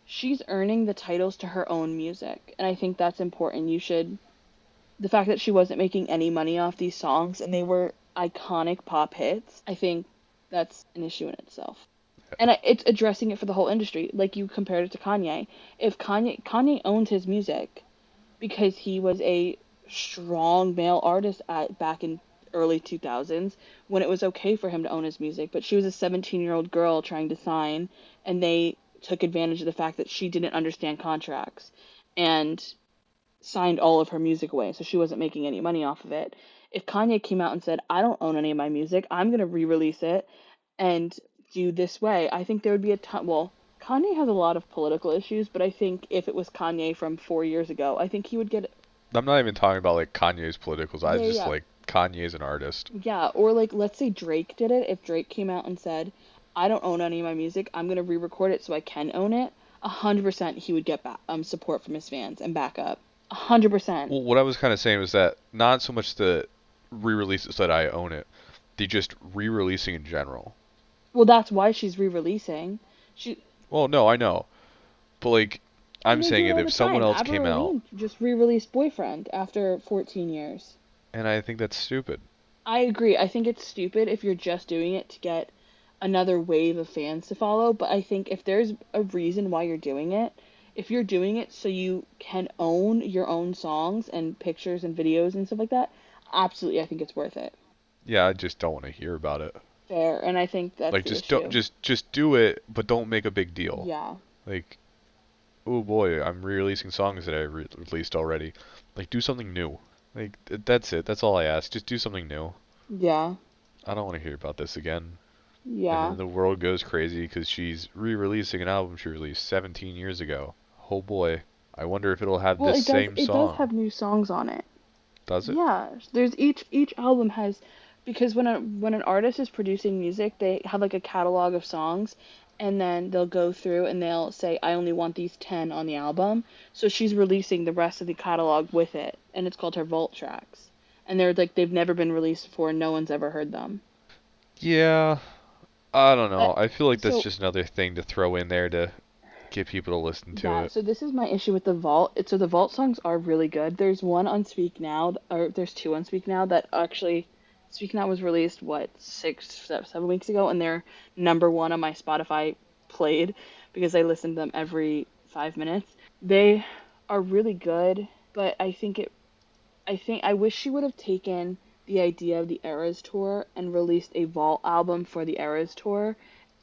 she's earning the titles to her own music, and I think that's important. You should the fact that she wasn't making any money off these songs and they were iconic pop hits, I think that's an issue in itself. And it's addressing it for the whole industry. Like you compared it to Kanye. If Kanye owned his music because he was a strong male artist back in early 2000s when it was okay for him to own his music, but she was a 17-year-old girl trying to sign, and they took advantage of the fact that she didn't understand contracts and signed all of her music away, so she wasn't making any money off of it. If Kanye came out and said, I don't own any of my music, I'm going to re release it and do this way, I think there would be a ton. Well, Kanye has a lot of political issues, but I think if it was Kanye from 4 years ago, I think he would get. I'm not even talking about like Kanye's politicals. I Yeah, just yeah. like Kanye as an artist. Yeah, or like, let's say Drake did it. If Drake came out and said, I don't own any of my music, I'm going to re record it so I can own it, 100% he would get support from his fans and back up. 100%. Well, what I was kind of saying was that not so much the re-releases that I own it, the just re-releasing in general. Well, that's why she's re-releasing. She Well, no, I know, but like and I'm they do saying it it all if the someone time. else Avril came out, Lavigne just re-released Boyfriend after 14 years. and I think that's stupid. I agree. I think it's stupid if you're just doing it to get another wave of fans to follow, but I think if there's a reason why you're doing it, if you're doing it so you can own your own songs and pictures and videos and stuff like that, absolutely I think it's worth it. Yeah, I just don't want to hear about it. Fair, and I think that's Like the just don't issue. just do it, but don't make a big deal. Yeah. Like, oh boy, I'm re-releasing songs that I released already. Like, do something new. Like, that's it. That's all I ask. Just do something new. Yeah. I don't want to hear about this again. And Yeah. then the world goes crazy because she's re-releasing an album she released 17 years ago. Oh boy, I wonder if it'll have Well, this it does same it does song. have new songs on it. Does it? Yeah, there's each album has because when an artist is producing music, they have like a catalog of songs, and then they'll go through and they'll say, I only want these 10 on the album. So she's releasing the rest of the catalog with it, and it's called her vault tracks. And they're like they've never been released before, no one's ever heard them. Yeah, I don't know. But I feel like that's so just another thing to throw in there to get people to listen to yeah, it. so this is my issue with the vault. So the vault songs are really good. There's one on Speak Now, or there's two on Speak Now that actually Speak Now was released what 6, 7 weeks ago, and they're number one on my Spotify played because I listen to them every 5 minutes. They are really good, but I wish she would have taken the idea of the Eras tour and released a vault album for the Eras tour.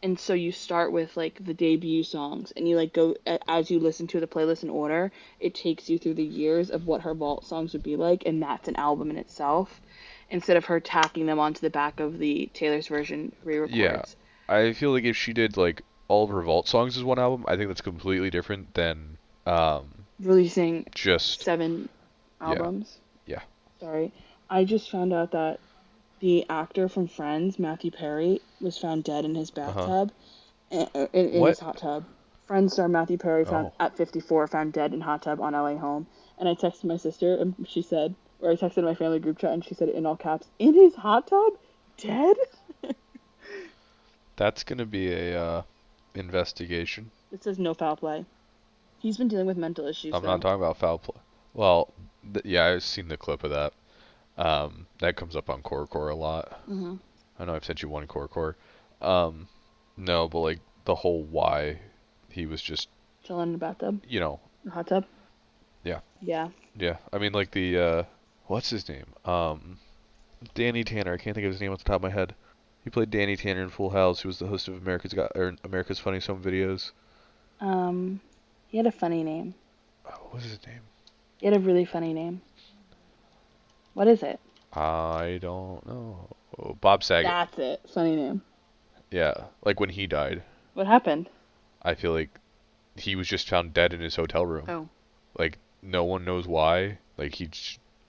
And so you start with like the debut songs and you like go as you listen to the playlist in order, it takes you through the years of what her vault songs would be like, and that's an album in itself instead of her tacking them onto the back of the Taylor's version Yeah, re-records. I feel like if she did like all of her Vault songs as one album, I think that's completely different than Releasing just yeah,7 albums. yeah. Sorry. I just found out that the actor from Friends, Matthew Perry, was found dead in his Uh-huh. bathtub, in What? his hot tub. Friends star Matthew Perry found Oh, at 54 found dead in hot tub on LA home. And I texted my sister and she said, or I texted my family group chat and she said it in all caps, in his hot tub, dead. that's gonna be a investigation. It says no foul play. He's been dealing with mental issues I'm not though. talking about foul play. Well, yeah, I've seen the clip of that. That comes up on Core a lot. Mm-hmm. I know I've sent you one Core. Um, no, but like the whole why he was just, Chilling in the bathtub, you know, the hot tub. yeah, Yeah. yeah. I mean, like the what's his name? Danny Tanner. I can't think of his name off the top of my head. He played Danny Tanner in Full House. He was the host of America's Funniest Home Videos. Um, he had a funny name. Oh, what's his name? He had a really funny name. What is it? I don't know. Oh, Bob Saget. That's it. Funny name. Yeah, like when he died, What happened? I feel like he was just found dead in his hotel room. Oh. Like no one knows why. Like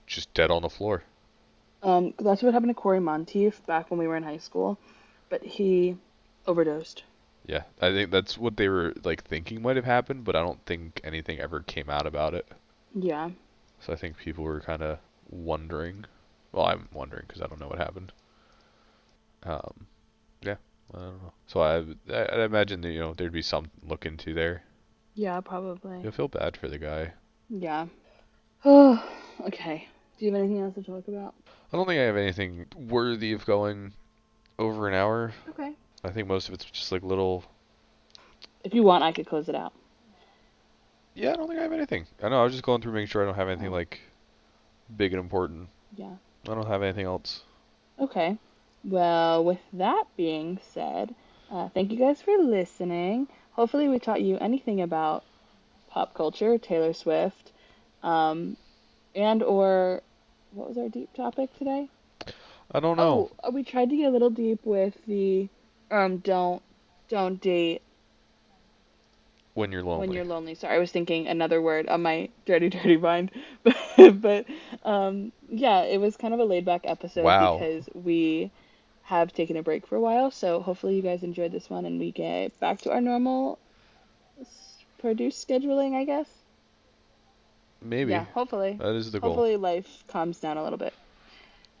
just dead on the floor. That's what happened to Corey Monteith back when we were in high school, but he overdosed. Yeah, I think that's what they were like thinking might have happened, but I don't think anything ever came out about it. Yeah. So I think people were kind of wondering. Well, I'm wondering because I don't know what happened. Um, yeah, I don't know. So I imagine that there'd be some look into there. Yeah, probably. You'll feel bad for the guy. Yeah. Oh, okay. Do you have anything else to talk about? I don't think I have anything worthy of going over an hour. Okay. I think most of it's just like little. If you want, I could close it out. Yeah, I don't think I have anything. I know I was just going through making sure I don't have anything Oh, like big and important. yeah. I don't have anything else. Okay. Well, with that being said, thank you guys for listening. Hopefully, we taught you anything about pop culture, Taylor Swift, um, and or what was our deep topic today? I don't know. Oh, we tried to get a little deep with the don't date When you're when lonely. you're lonely. Sorry, I was thinking another word on my dirty mind. But yeah, it was kind of a laid back episode Wow. because we have taken a break for a while. So hopefully you guys enjoyed this one and we get back to our normal produce scheduling, I guess. Yeah, Maybe. hopefully. That is the goal. Hopefully life calms down a little bit.